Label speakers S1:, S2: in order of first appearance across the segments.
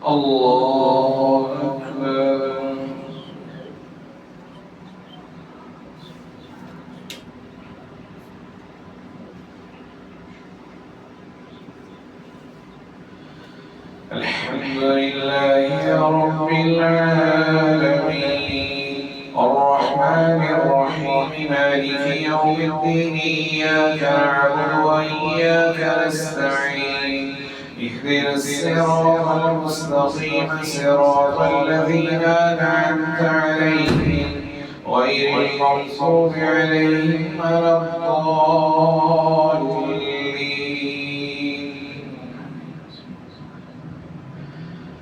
S1: الله أكبر. الحمد لله رب العالمين الرحمن الرحيم مالك يوم الدين إياك نعبد وإياك نستعين اهدنا الصراط المستقيم صراط الذين أنعمت عليهم غير المغضوب عليهم ولا الضالين.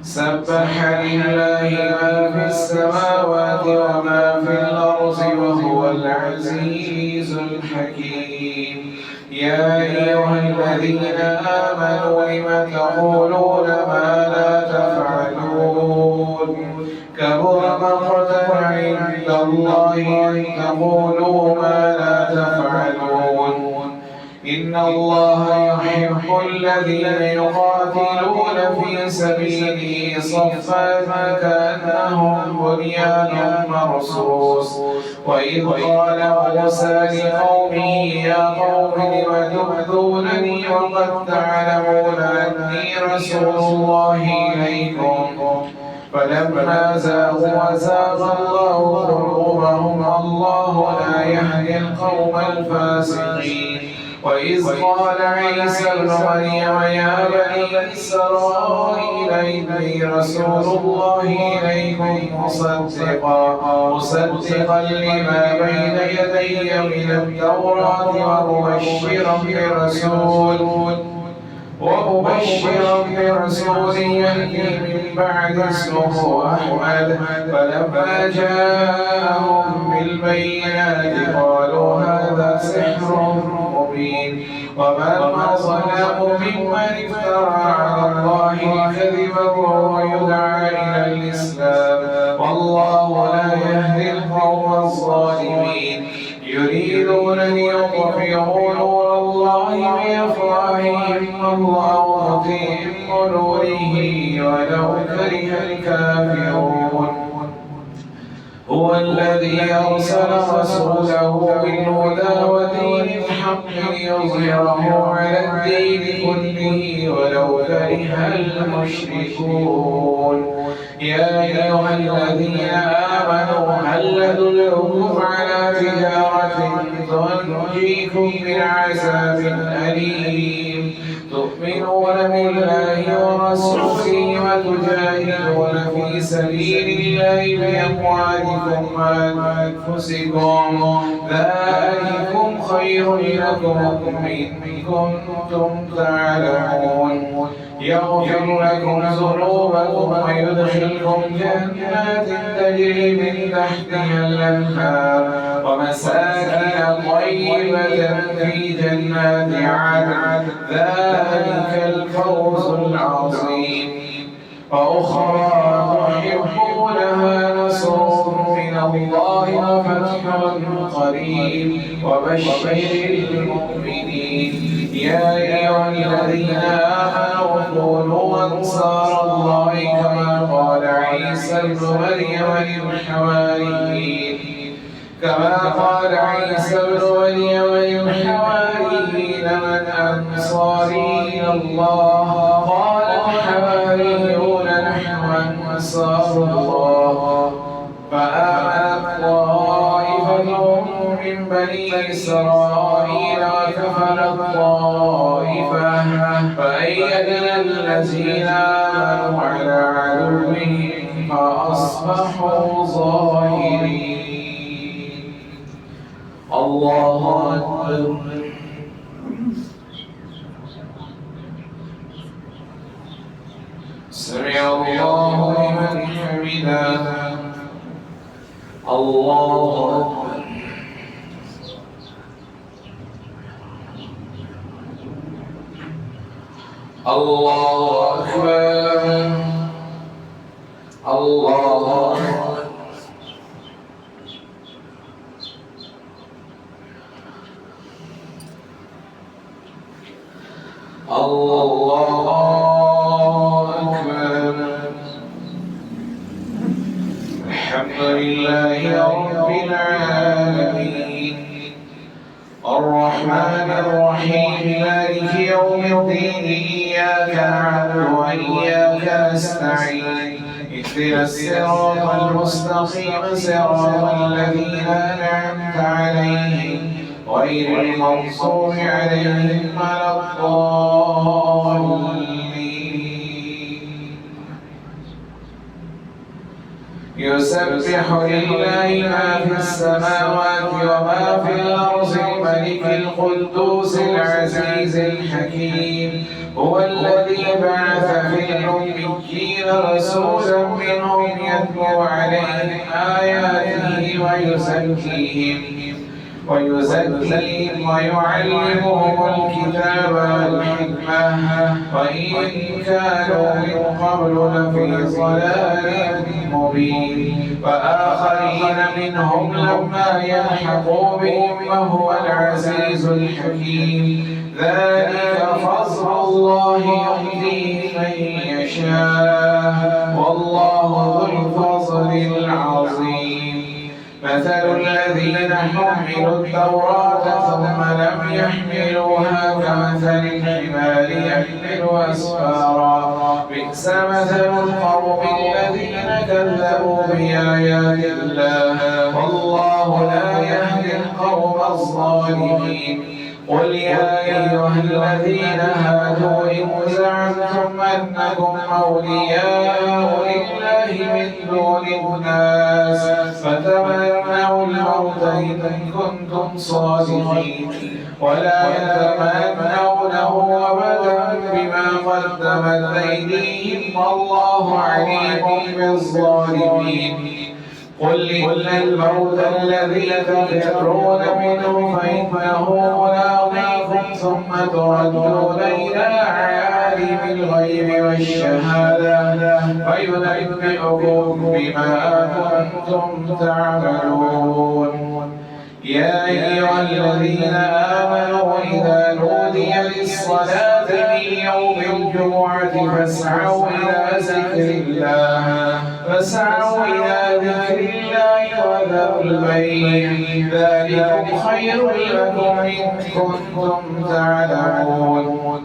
S1: سبح لله ما في السماوات وما في الأرض وهو العزيز الحكيم. يا أيها الذين آمنوا لم تقولون ما لا تفعلون كبر مقتا عند الله أن تقولوا ما لا تفعلون. إن الله يحب الذين يقاتلون في سبيله صفا كأنهم بنيان مرصوص. وإذ قال موسى لقومه يا قوم لم تؤذونني وقد تعلمون أني رسول الله إليكم فلما زاغوا أزاغ الله قلوبهم الله لا يهدي القوم الفاسقين. وإذ قال عيسى ابن مريم يا بني إسرائيل إني رسول الله إليكم مصدقا لما بين يدي من التوراة ومبشرا برسول يأتي من بعد اسمه أحمد. فلما جاءهم بالبينات قالوا هذا سحر مبين. ومن أظلم ممن افترى على الله كذبا وهو يدعى إلى الإسلام والله لا يهدي القوم الظالمين. يريدون ليطفئوا نور الله بأفواههم والله متم نوره ولو كره الكافرون. هو الذي أرسل رسوله بالهدى ودين الحق ليظهره على الدين كله ولو كره المشركون. يا أيها الذين آمنوا هل أدلكم على تجارة تنجيكم من عذاب أليم تؤمنون بالله ورسوله وتجاهدون في سبيل الله بأموالكم وأنفسكم ذلكم خير لكم إن كنتم تعلمون. يغفر لكم ذنوبكم ويدخلكم جنات تجري من تحتها الأنهار ومساكن طيبة في جنات عدن ذلك الفوز العظيم. وأخرى تحبونها نصر من الله وفتح قريب وبشر المؤمنين. يا أيها الذين آمنوا كونوا أنصار الله كما قال عيسى ابن مريم للحواريين من أنصاري إلى الله قال الحواريون نحن أنصار الله. فآمنت طائفة من بني إسرائيل وكفرت طائفة فأيدنا الذين آمنوا على عدوهم فأصبحوا ظاهرين. الله أكبر. سمع الله لمن حمده. الله أكبر. الله أكبر. الله أكبر. الله أكبر. نعبد وإياك نستعين اهدنا الصراط المستقيم صراط الذين أنعمت عليهم غير المغضوب عليهم ولا الضالين. يسبح لله ما في السماوات وما في الأرض الملك القدوس العزيز الحكيم هو الذي بعث في الأميين رسولا منهم يتلو عليهم آياته ويزكيهم ويعلمهم الكتاب والحكمة وإن كانوا من قبل لفي ضلال مبين وآخرين منهم لما يلحقوا بهم وهو العزيز الحكيم ذلك فضل الله يؤتيه من يشاء والله ذو الفضل العظيم. مثل الذين حملوا التوراة ثم لم يحملوها كمثل الحمار يحمل أسفارا بئس مثل القوم الذين كذبوا بآيات الله والله لا يهدي القوم الظالمين. قل يا أيها الذين هادوا إن زعمتم أنكم أولياء لله من دون الناس فتمنوا الموت إن كنتم صادقين ولا يتمنونه أبدا بما قدمت أيديهم والله عليم بالظالمين. قل إن الموت الذي تفرون منه فإنه ملاقيكم ثم تردون إلى عالم الغيب والشهادة فينبئكم بما كنتم تعملون. يا أيها الذين آمنوا إذا نودي للصلاة من يوم الجمعة فاسعوا إلى ذكر الله وذروا البيع ذلكم خير لكم إن كنتم تعلمون.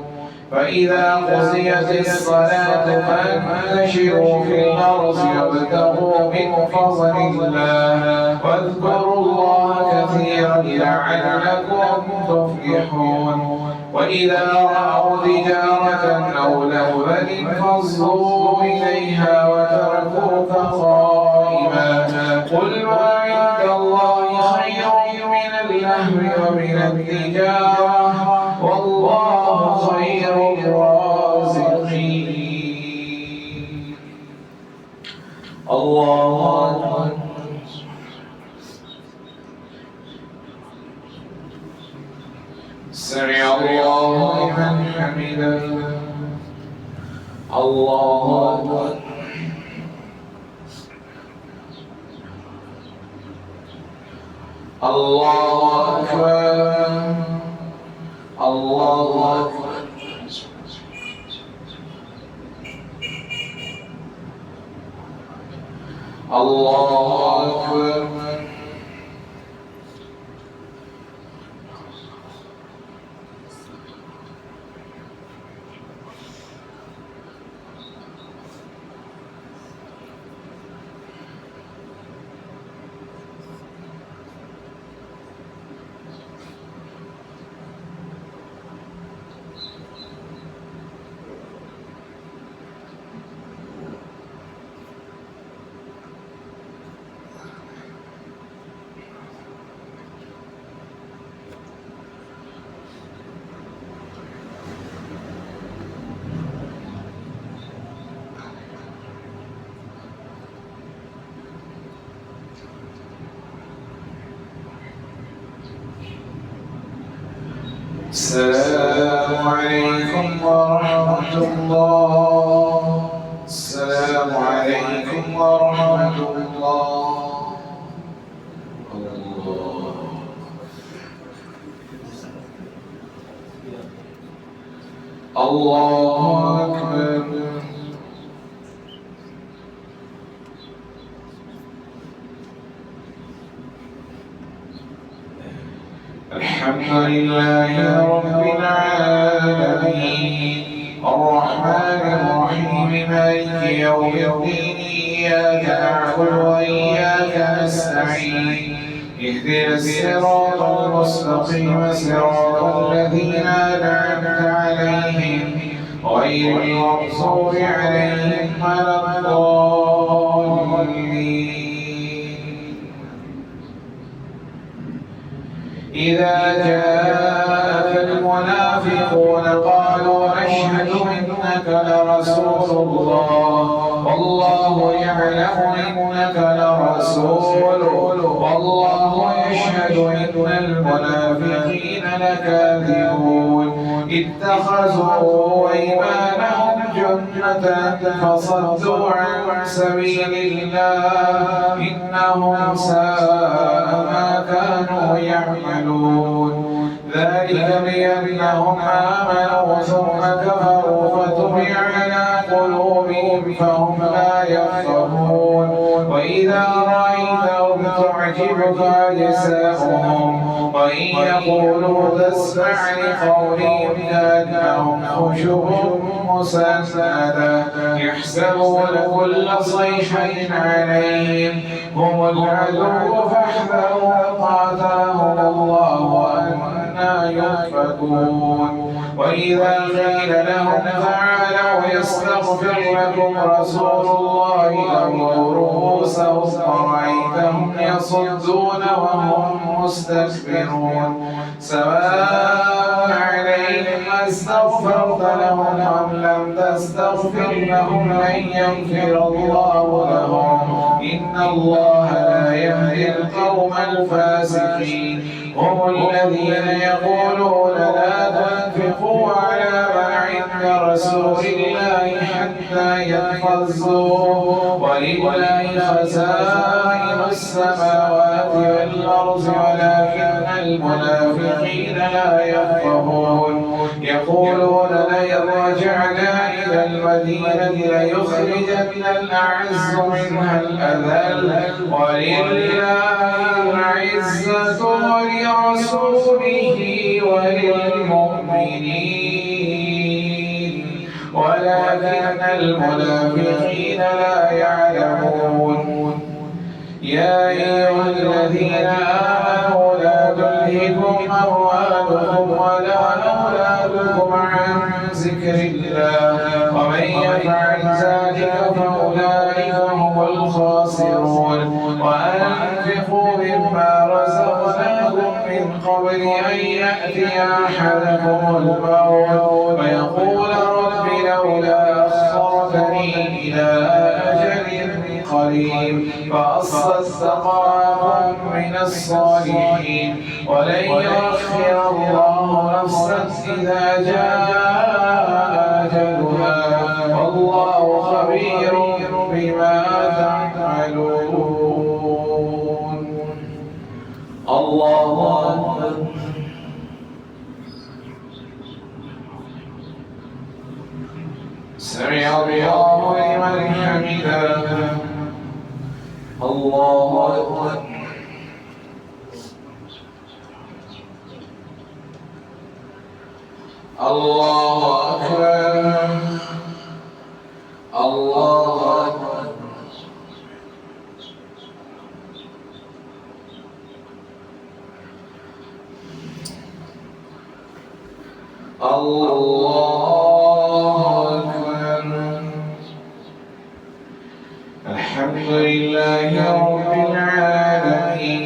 S1: فإذا قضيت الصلاة فانتشروا في الأرض وابتغوا من فضل الله واذكروا الله كثيرا لعلكم تفلحون. وإذا رأوا تجارة أو لهوا انفضوا إليها وتركوك قائما قل ما عند الله خير من اللهو ومن التجارة والله خير الرازقين. الله أكبر. سمع الله لمن حمده. الله أكبر. الله أكبر. الله أكبر. الله أكبر. السلام عليكم ورحمة الله. السلام عليكم ورحمة الله. الله أكبر. الحمد لله رب العالمين الرحمن الرحيم مالك يوم الدين إياك نعبد وإياك نستعين اهدنا الصراط المستقيم صراط الذين أنعمت عليهم غير المغضوب عليهم ولا الضالين. إذا جاءك المنافقون قالوا نشهد إنك لرسول الله والله يعلم إنك لرسوله والله يشهد إن المنافقين لكاذبون اتخذوا أيمانهم جنة فصدوا عن سبيل الله إنهم ساء ما كانوا يعملون ذلك بأنهم آمنوا ثم كفروا فتبع على قلوبهم فهم لا يفقهون وإذا رأيتهم تعجبك أجسامهم وإن يقولوا تسمع لقولهم كأنهم خشب مسندة يحسبون كل صيحة عليهم هم العدو فاحذروا قاتلهم الله أنى يؤفكون وإذا قيل لهم تعالوا يستغفر لكم رسول الله لووا رؤوسهم ورأيتهم يصدون وهم مستكبرون سواء عليهم أستغفرت لهم أم لم تستغفر لهم لن يغفر الله لهم إن الله لا يهدي القوم الفاسقين هم الذين يقولون لا تنفقوا على من عند رسول الله حتى ينفضوا ولله خزائن السماوات والأرض ولكن المنافقين لا يفقهون يقولون لئن رجعنا إلى المدينة ليخرجن الأعز منها الأذل ولله العزة ولرسوله وللمؤمنين ولكن المنافقين لا يعلمون يا أيها الذين آمنوا لا تلهكم أموالكم ولا أولادكم عن ذكر الله ومن يفعل ذلك فأولئك هم الخاسرون وأنفقوا مما رزقناكم من قبل أن يأتي أحدكم الموت ويقول رب لولا أخرتني إلى أجل قريب فأصدق وأكن من الصالحين ولن يؤخر الله نفسا إذا جاء أجلها والله خبير بما تعملون. الله أكبر. سمع الله لمن حمده. الله أكبر. الله أكبر. الله أكبر. الله أكبر. الحمد لله رب العالمين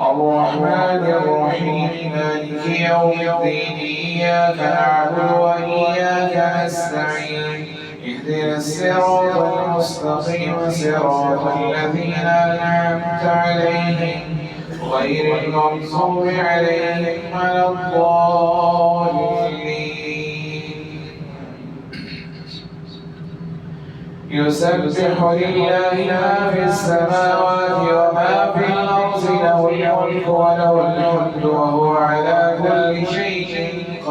S1: الرحمن الرحيم مالك يوم الدين إياك نعبد وإياك نستعين اهدنا الصراط المستقيم صراط الذين أنعمت عليهم غير المغضوب عليهم ولا الضالين. يسبح لله ما في السماوات وما في الأرض له الملك وله الحمد وهو على كل شيء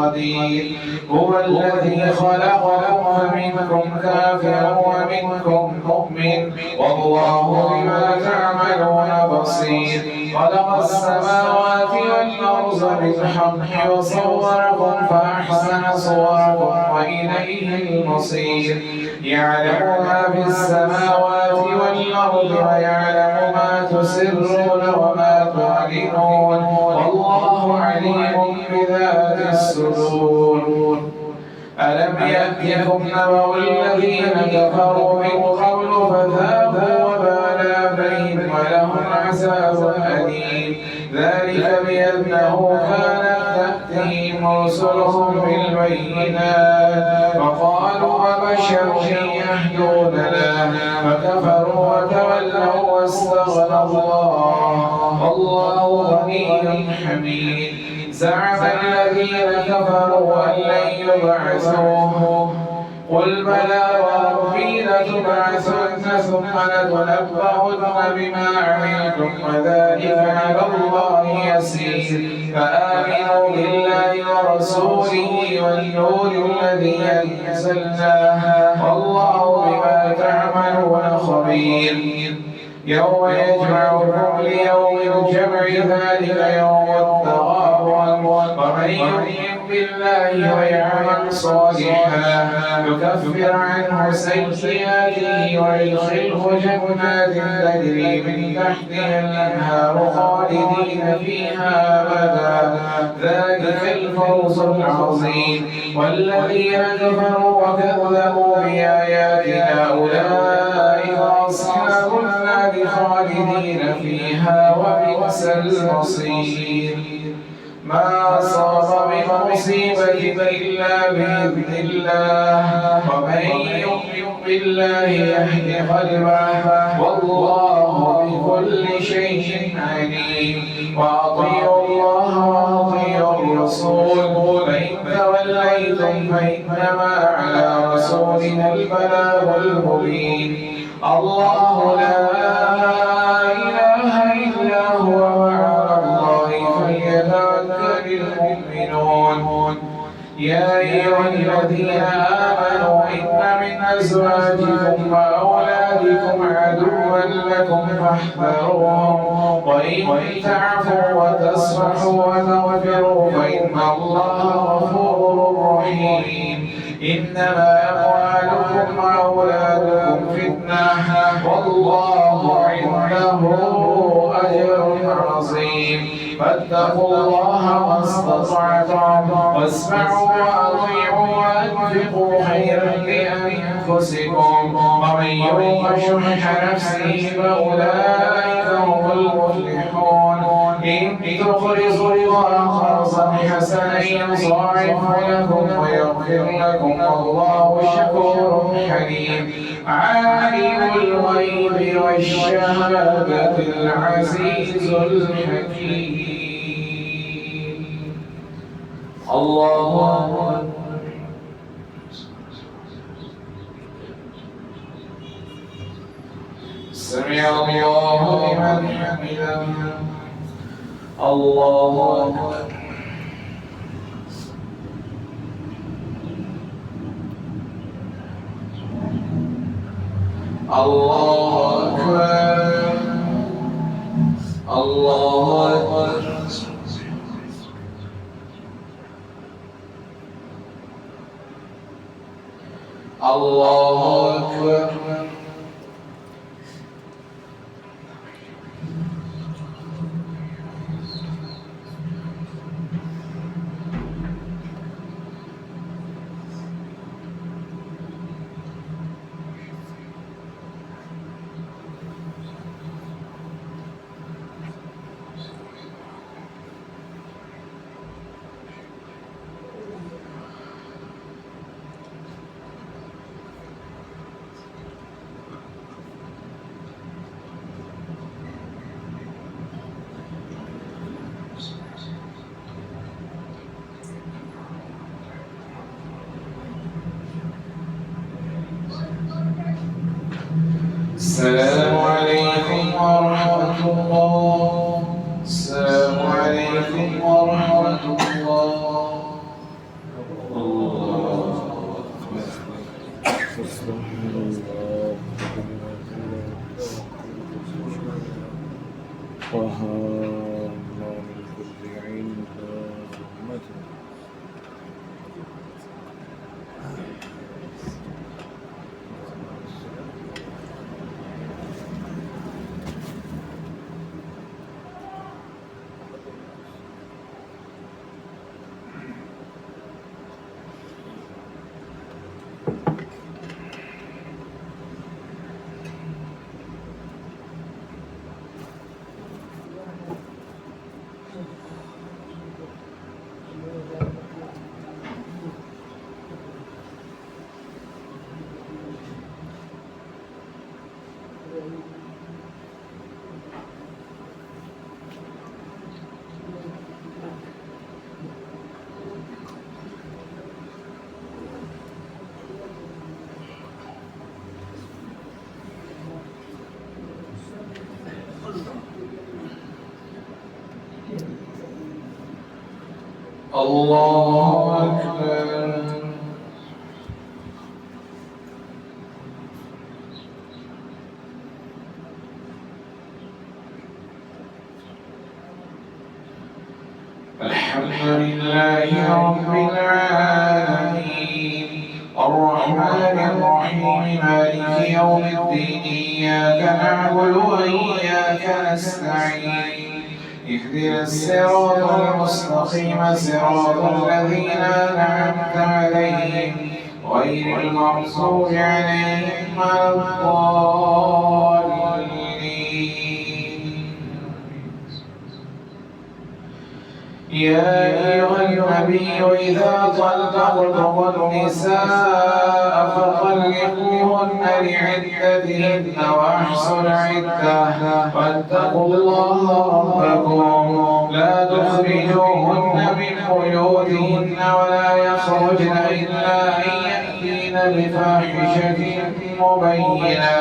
S1: قدير هو الذي خلقكم فمنكم كافر ومنكم مؤمن والله بما تعملون بصير خلق السماوات والأرض بالحق وصوركم فأحسن صوركم وإليه المصير يعلم ما في السماوات والأرض ويعلم ما تسرون وما تعلنون والله عليم بذات الصدور ألم يأتكم نبأ الذين كفروا من قبل فذاقوا وبال أمرهم ولهم عذاب أليم ذلك بأنه كانت تأتيهم رسلهم بالبينات فقالوا أبشر يهدوننا فكفروا وتولوا واستغنى الله والله غني حميد زعم الذين كفروا أن لن يبعثوا قل بلى وربي لتبعثن ثم لتنبؤن بما عملتم وذلك على الله يسير فآمنوا بالله ورسوله والنور الذي أنزلناه والله بما تعملون خبير يوم يجمعكم ليوم الجمع ذلك يوم التغابن ومن يؤمن بالله ويعمل صالحا يكفر عنه سيئاته ويدخله جنات تجري من تحتها الأنهار خالدين فيها أبدا ذلك الفوز العظيم والذين كفروا وكذبوا بآياتنا أولئك أصحاب النار خالدين فيها وبئس المصير ما أصاب من مصيبة إلا بإذن الله ومن يؤمن بالله يهد قلبه والله بكل شيء عليم وأطيعوا الله وأطيعوا الرسول فإن توليتم فإنما على رسولنا البلاغ المبين الله لا إله إلا هو وعلى الله فليتوكل المؤمنون يا أيها الذين آمنوا إن من أزواجكم وأولادكم عدوا لكم فاحذروهم وإن تعفوا وتصفحوا وتغفروا فإن الله غفور رحيم إنما أموالكم وأولادكم فتنة والله عنده أجر عظيم فاتقوا الله ما استطعتم واسمعوا وأطيعوا وأنفقوا خيرا لأنفسكم ومن يوق شح نفسه فأولئك هم المفلحون إن تقرضوا الله قرضا حسنا يضاعف لكم ويغفر لكم والله شكور حليم عالم الغيب والشهادة العزيز الحكيم الله أكبر سمع الله لمن حمده الله أكبر الله أكبر الله أكبر الله أكبر السلام عليكم ورحمة الله. السلام عليكم ورحمة الله. الله أكبر. الحمد لله رب العالمين الرحمن الرحيم مالك يوم الدين إياك نعبد وإياك نستعين اهدنا الصراط المستقيم صراط الذين أنعمت عليهم غير المغضوب عليهم ولا الضالين. يا أيها النبي إذا طلقتم النساء فطلقوهن لعدتهن وأحصوا العدة واتقوا الله ربكم لا تخرجوهن من بيوتهن ولا يخرجن إلا أن يأتين بفاحشة مبينة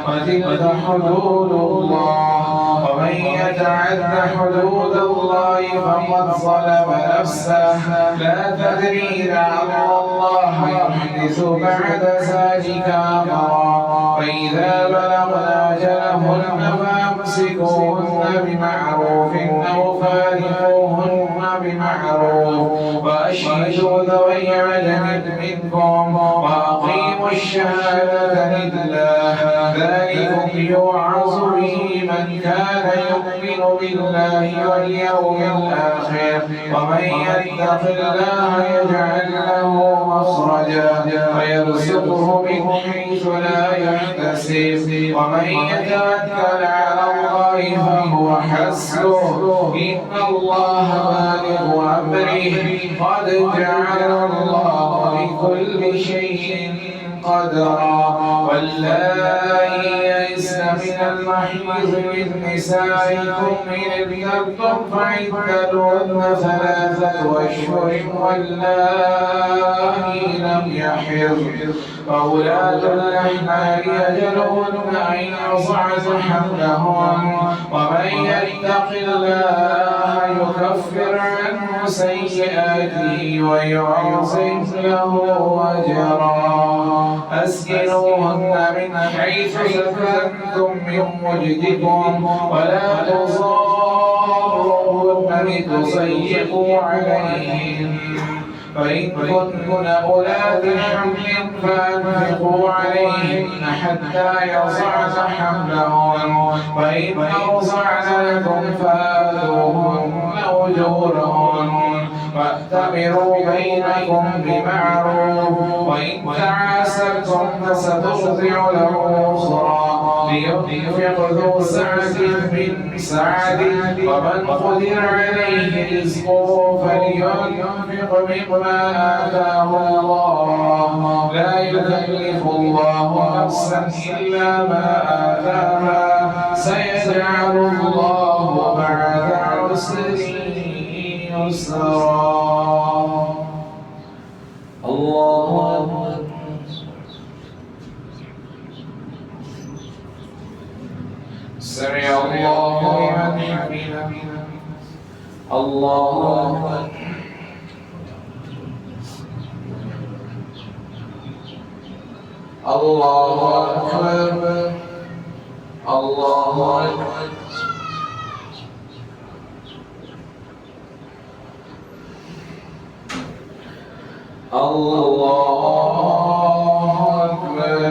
S1: وتلك حدود الله ومن يتعد حدود الله فقد ظلم نفسه لا تدري لعل الله يحدث بعد ذلك أمرا فإذا بلغن أجلهن فأمسكوهن بمعروف أو فارقوهن بمعروف وأشهدوا ذوي عدل منكم وأقيموا الشهادة لله ذلكم يوعظ به من كان يؤمن بالله واليوم الآخر ومن يتق الله يجعل له مخرجا ويرزقه من حيث لا يحتسب ومن يتوكل على الله فهو حسبه إن الله بالغ أمره قد جعل الله لكل شيء قدرا واللائي يئسن من المحيض من نسائكم إن ارتبتم فعدتهن 3 أشهر واللائي لم يحضن فأولاة الأحمال أجلهن أن يضعن حملهن ومن يتق الله يكفر عنه سيئاته ويعظم له أجرا أسكنوهن من حيث سكنتم من وجدكم ولا تضاروهن لتضيقوا عليهم فإن كن أولاد حمل فأنفقوا عليهن حتى يضعن حملهن وإن أرضعن لكم فآتوهن أجورهن واعتبروا بينكم بمعروف وإن تعاسرتم فسترضع له أخرى لينفق ذو سعة من سعته ومن قدر عليه رزقه فلينفق مما آتاه الله لا يكلف الله نفسا إلا ما آتاها سيجعل الله بعد عسر يسرا. الله أكبر. سمع الله لمن حمده. الله أكبر. الله أكبر الله أكبر الله أكبر.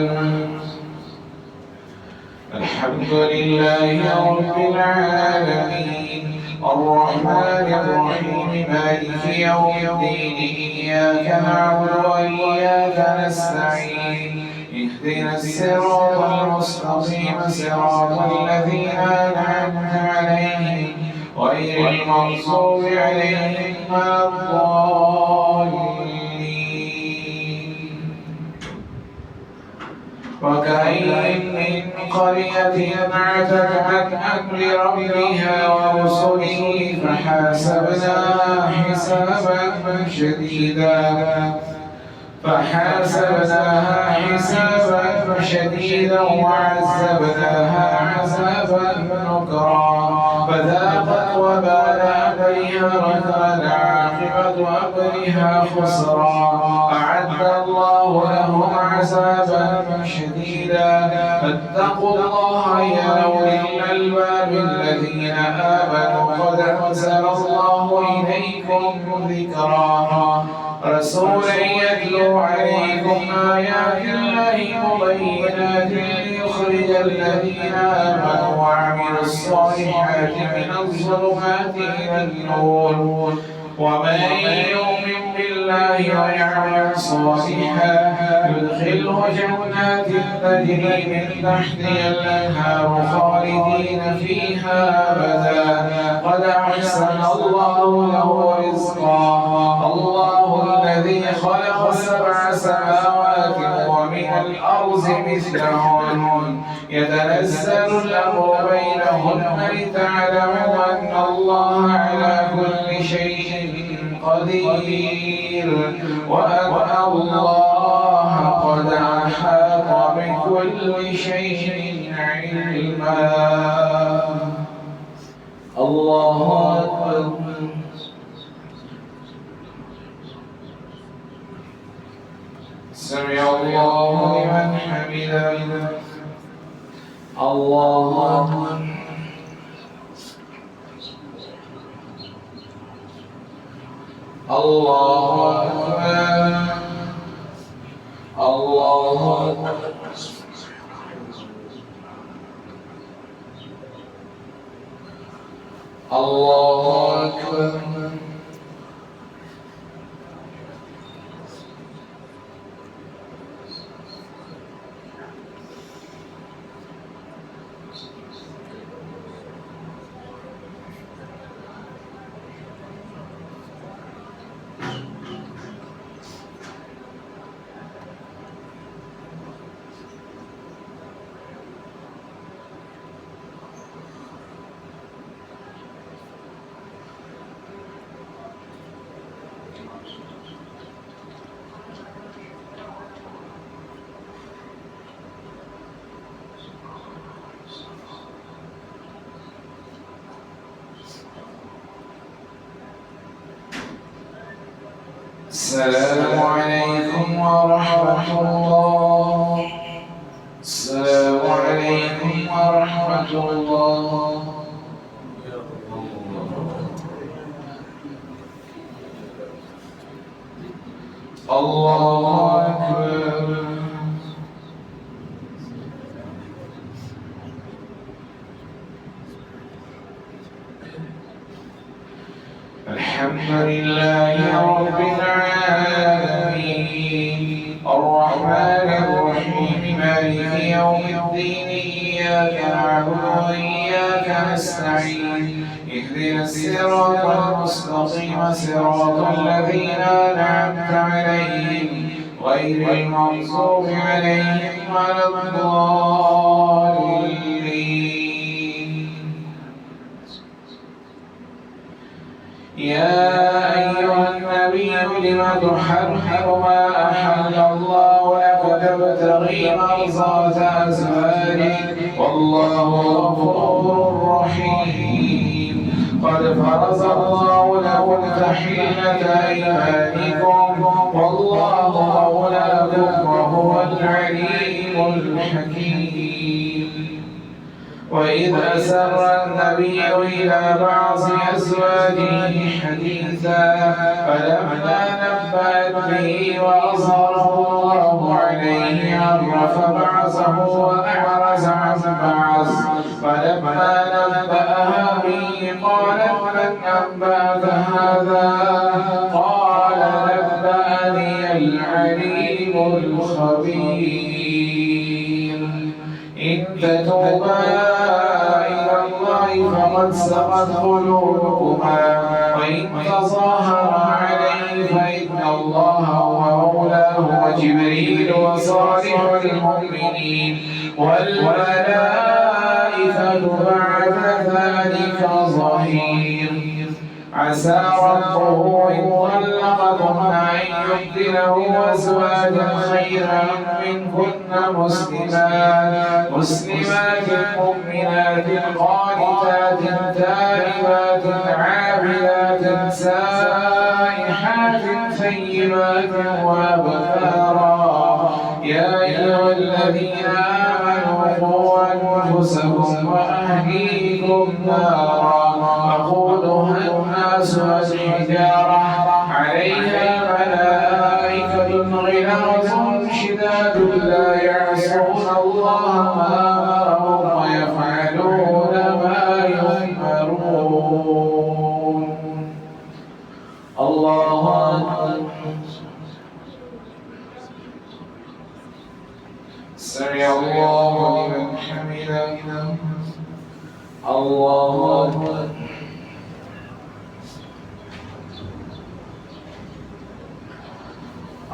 S1: الحمد لله رب العالمين الرحمن الرحيم مالك يوم الدين إياك نعبد وإياك نستعين اهدنا الصراط المستقيم صراط الذين أنعمت عليهم غير المغضوب عليهم ولا الضالين. وكأين من قرية عتت عن أمر ربها ورسله فحاسبناها حسابا شديدا وعذبناها عذابا نكرا فذاقت وبال أمرها وكان عاقبة أمرها خسرا. أعد الله لهم عذابا شديدا فاتقوا الله يا أولي الألباب الذين آمنوا قد أنزل الله إليكم ذكرا رسولا يتلو عليكم آيات الله مبينات ليخرج الذين آمنوا وعملوا الصالحات من الظلمات إلى النور. ومن يؤمن بالله ويعمل صالحا يدخله جنات تجري من تحتها الأنهار خالدين فيها أبدا قد أحسن الله له رزقا. الله الذي خلق 7 سماوات ومن الأرض مثلهن يتنزل الأمر بينهن لتعلموا أن الله على كل شيء قدير وأن الله قد أحاط بكل شيء علما. الله أكبر. سمع الله لمن حمده. الله أكبر. الله أكبر. الله أكبر. الله أكبر. السلام عليكم ورحمة الله. السلام عليكم ورحمة الله. الله أكبر. الحمد لله رب العالمين الرحمن الرحيم مالك يوم الدين إياك نعبد وإياك نستعين اهدنا الصراط المستقيم صراط الذين أنعمت عليهم غير المغضوب عليهم ولا الضالين. يا أيها النبي لم تحرم ما أحل الله لك تبتغي مرضات أزواجك والله غفور رحيم. قد فرض الله لكم تحلة أيمانكم والله مولاكم وهو العليم الحكيم. وإذ أسر النبي إلى بعض أزواجه حديثا فلما نبأت به وأظهره الله عليه عرف بعضه وأعرض عن بعض فلما نبأها به قالت من أنبأك هذا قال نبأني العليم الخبير. إن تتوبا إلى الله فقد سقت قلوبكما وإن تظاهرا عليه فإن الله هو مولاه وجبريل وصالح المؤمنين والملائكة بعد ذلك ظهير. عسى ربه إن طلقكن أن يبدله أزواجا خيرا منكن مسلمات مؤمنات قانتات تائبات عابدات سائحات ثيبات وأبكارا. يا أيها الذين آمنوا قوا أنفسكم وأهليكم نارا وقودها الناس والحجارة عليها ملائكة غلاظ شداد لا يعصون الله ما أمرهم ويفعلون ما يؤمرون. الله أكبر. سمع الله لمن حمده. الله أكبر.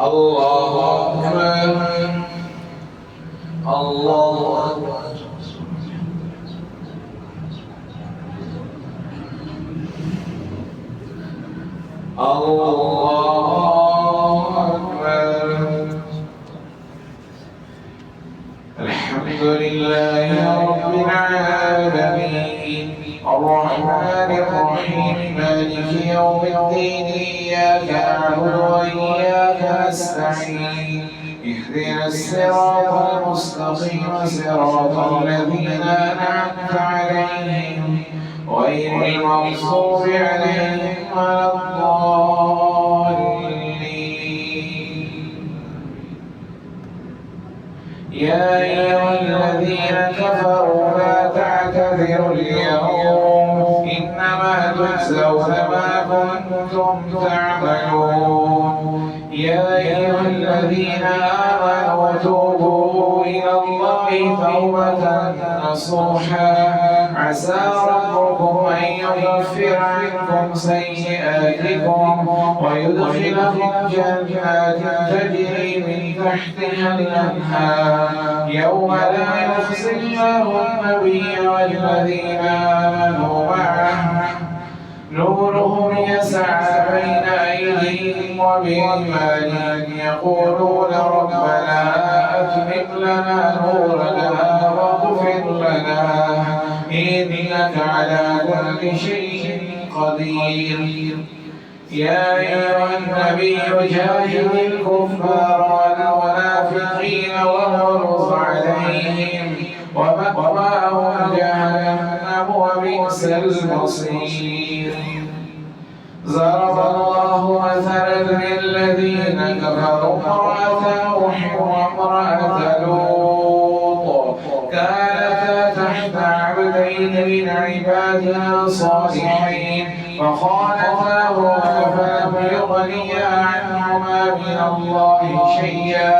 S1: الله أكبر. الله أكبر. الله أكبر. الحمد لله رب العالمين الرحمن الرحيم مالك يوم الدين إياك نعبد وإياك نستعين اهدنا الصراط المستقيم صراط الذين أنعمت عليهم غير المغضوب عليهم ولا الضالين. يا أيها الذين كفروا لا تعتذروا اليوم إنما تجزون ما كنتم تعملون. يا أيها الذين آمنوا توبوا إلى الله توبة نصوحا عسى ربكم أن يكفر عنكم سيئاتكم ويدخلكم جنات تجري من تحتها الأنهار يوم لا يخزي الله النبي والذين آمنوا معه نورهم يسعى بين أيديهم وبأيمانهم يقولون ربنا أتمم لنا نورنا واغفر لنا إنك على كل شيء قدير. يا أيها النبي جاهد الكفار والمنافقين واغلظ عليهم ومأواهم جهنم وبئس المصير. ضرب الله مثلا للذين كفروا امرأة نوح وامرأة لوط كانتا تحت عبدين من عبادنا صالحين فخانتاهما فلم يغنيا عنهما من الله شيئا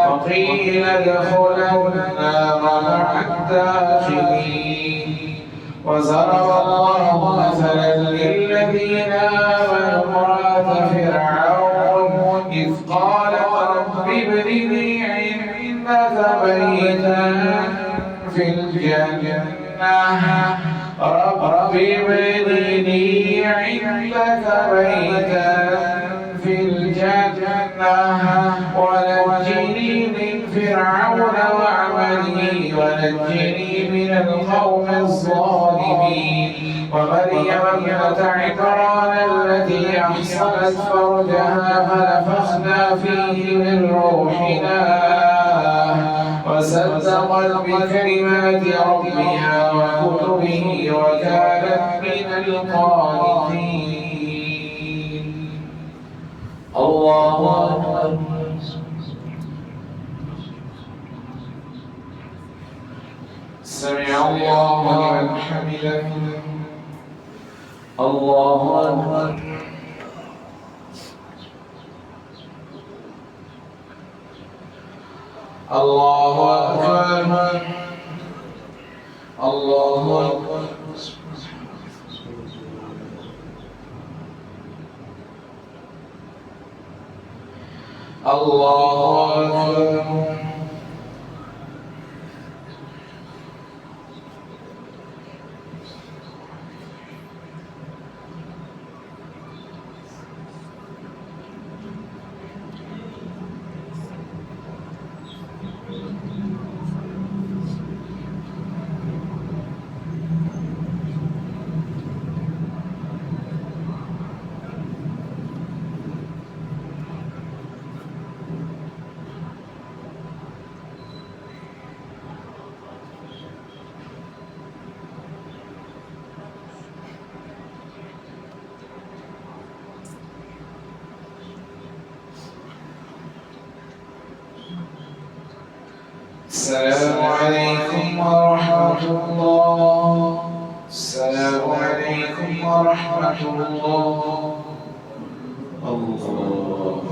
S1: وقيل ادخلا النار مع الداخلين. وضرب الله مثلا للذين آمنوا امرأة فرعون إذ قالت رب ابن لي عندك بيتا في الجنة رب ابن لي عندك بيتا في الجنة ونجني من فرعون وعمله ونجني من القوم الظالمين. ومريم ابنة عمران التي أحصنت فرجها فنفخنا فيه من روحنا وصدقت بكلمات ربها وكتبه وكانت من القانتين. الله أكبر. سمع الله لمن حمده. الله أكبر. الله أكبر. الله أكبر. الله أكبر. السلام عليكم ورحمة الله. السلام عليكم ورحمة الله. الله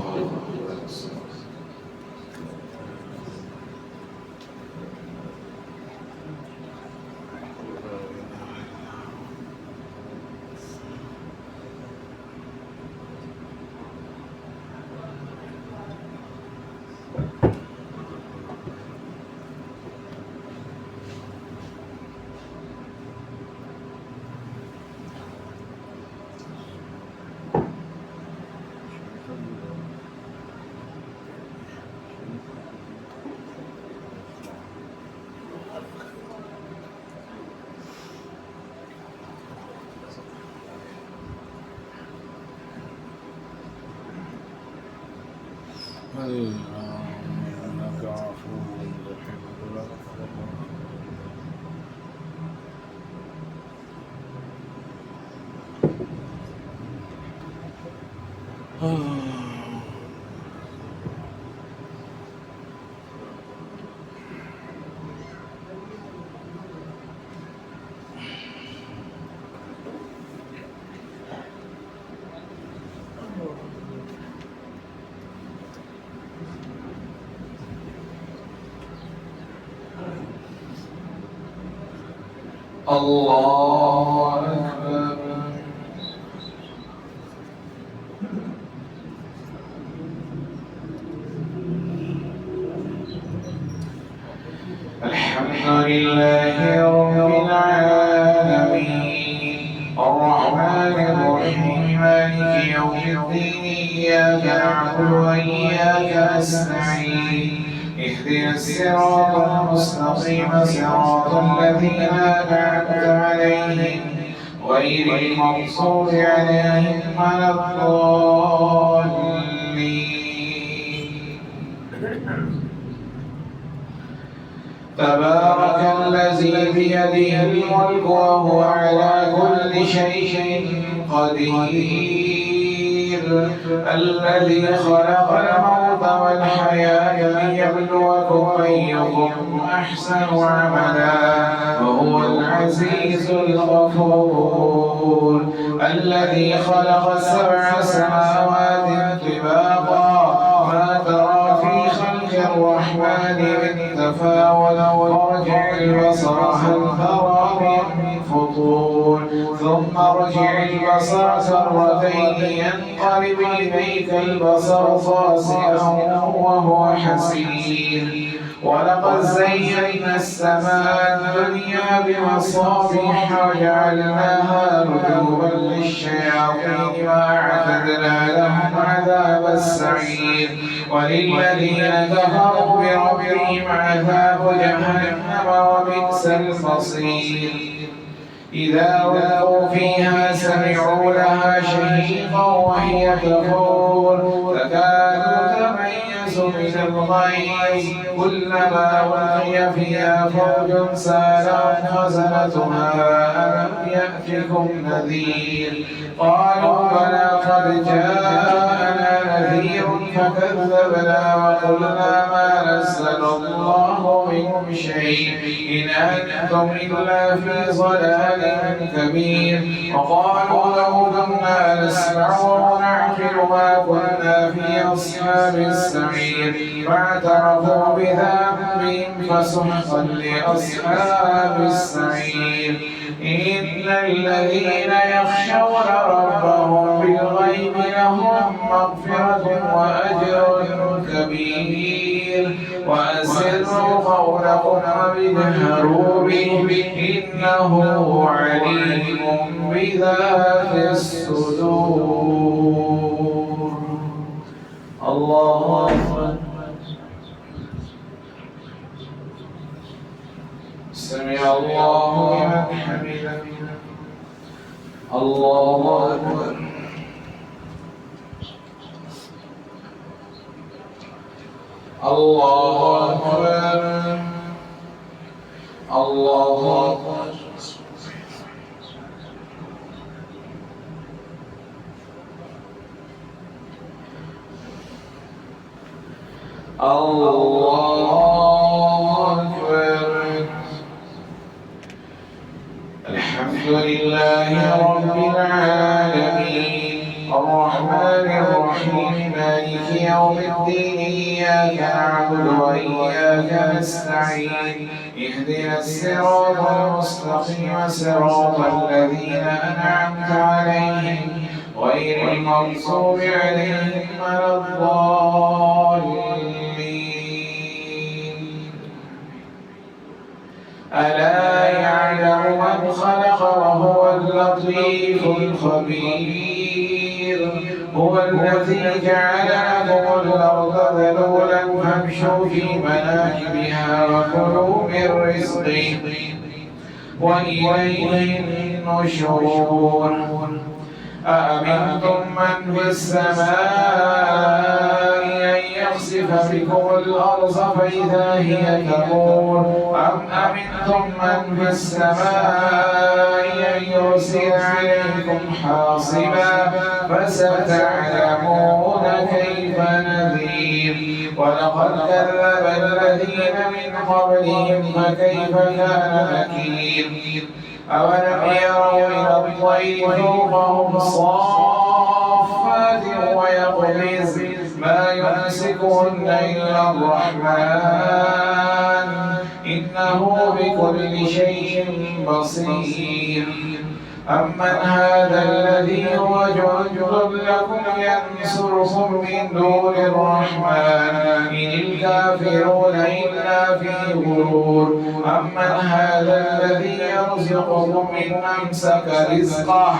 S1: إنك عفو تحب العفو. الله أكبر. الحمد لله رب العالمين الرحمن الرحيم مالك يوم الدين إياك نعبد وإياك نستعين اهدنا الصراط المستقيم صراط الذين أنعمت عليهم غير المغضوب عليهم ولا الضالين. تبارك الذي بيده الملك وهو على كل شيء قدير الذي خلق الموت والحياة ليبلوكم أيكم أحسن عملا وهو العزيز الغفور الذي خلق 7 سماوات طباقا ما ترى في خلق الرحمن من تفاوت وارجع البصر هل ترى من فطور ثم ارجع البصر كرتين ينقلب إليك البصر خاسئا وهو حسير ولقد زينا السماء الدنيا بمصابيح وجعلناها رجوما للشياطين وأعتدنا لهم عذاب السعير وللذين كفروا بربهم عذاب جهنم وبئس المصير إذا ألقوا فيها سمعوا لها شهيقا وهي تفور تكاد تميز من الغيظ كلما ألقي فيها فوج سألهم خزنتها ألم يأتكم نذير قالوا بلى قد جاءنا نذير فكذبنا وقلنا ما نزل الله من شيء إن أنتم إلا في ضلال كبير وقالوا لو كنا نسمع ونعقل ما كنا في أصحاب السعير فاعترفوا بذنبهم فسحقا لأصحاب السعير إن الذين يخشون ربهم بالغيب لهم مغفرة وأجر كبير وأسروا قولكم واجهروا به إنه عليم بذات الصدور. الله أكبر. سمع الله لمن حمده. الله أكبر. الله أكبر. الله أكبر. الله أكبر. الحمد لله رب العالمين الرحمن الرحيم مالك يوم الدين إياك نعبد وإياك نستعين اهدنا الصراط المستقيم صراط الذين أنعمت عليهم غير المغضوب عليهم ولا الضالين. ألا يعلم من خلق وهو اللطيف الخبير هو الذي جعل لكم الأرض ذلولا فامشوا في مناكبها وكلوا من رزقه وإليه النشور. أأمنتم من في السماء أن يخسف بكم الأرض فإذا هي تمور أم أمنتم من في السماء أن يرسل عليكم حاصبا فستعلمون كيف نذير. ولقد كذب الذين من قبلهم فكيف كان نكير. أولم يروا إلى الطير فوقهم صافات ويقبض ما يمسكهن إلا الرحمن إنه بكل شيء بصير. أمن هذا الذي هو جند لكم ينصركم من دون الرحمن إن الكافرون إلا في غرور. أمن هذا الذي يرزقكم إن أمسك رزقه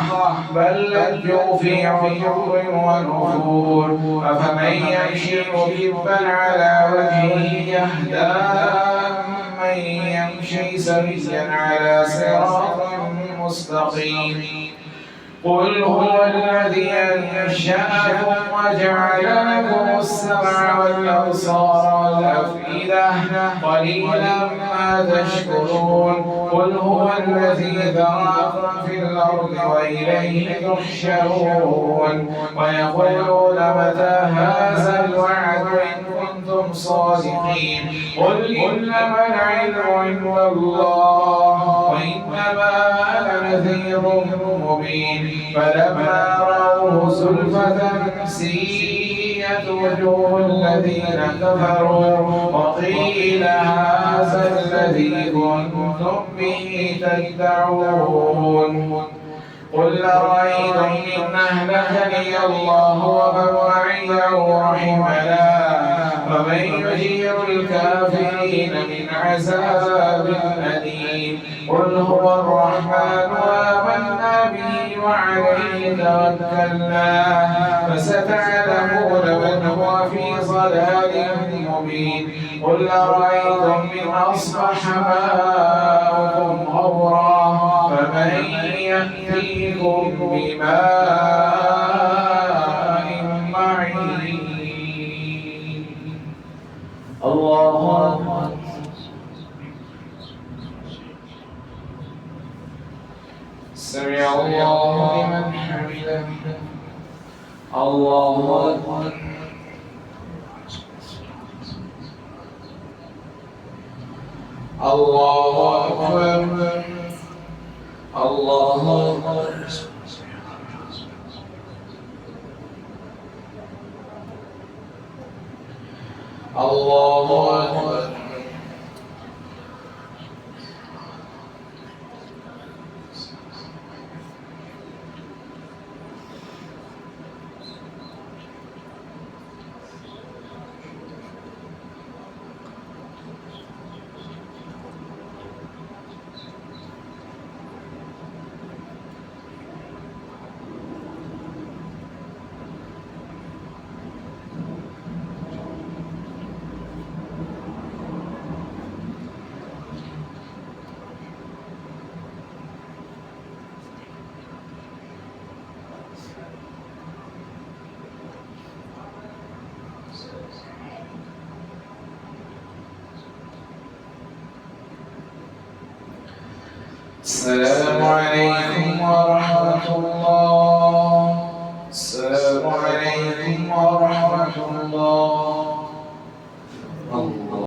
S1: بل لجوا في عتو ونفور. أفمن يمشي مكبا على وجهه يهدى من يمشي سويا على صراط مستقيم. قل هو الذي أنشأكم وجعل لكم السمع والأبصار والأفئدة قليلا ما تشكرون. قل هو الذي ذرأكم في الأرض وإليه تحشرون. ويقولون متى هذا الوعد إن كنتم صادقين. قل إنما العلم عند الله وإنما أنا نذير مبين. فلما رأوه زلفة سيئت وجوه الذين كفروا وقيل هذا الذي كنتم به تدعون. قل أرأيتم إن أهلكني الله ومن معي أو رحمنا ومن يجير الكافرين من عذاب أليم قل هو الرحمن آمنا به وعليه توكلنا فستعلمون من هو في ضلال مبين قل أرأيتم إن أصبح ماؤكم غورا فمن يأتيكم بماء معين الله أكبر سمع الله لمن حمده الله أكبر الله أكبر الله أكبر الله أكبر السلام عليكم ورحمة الله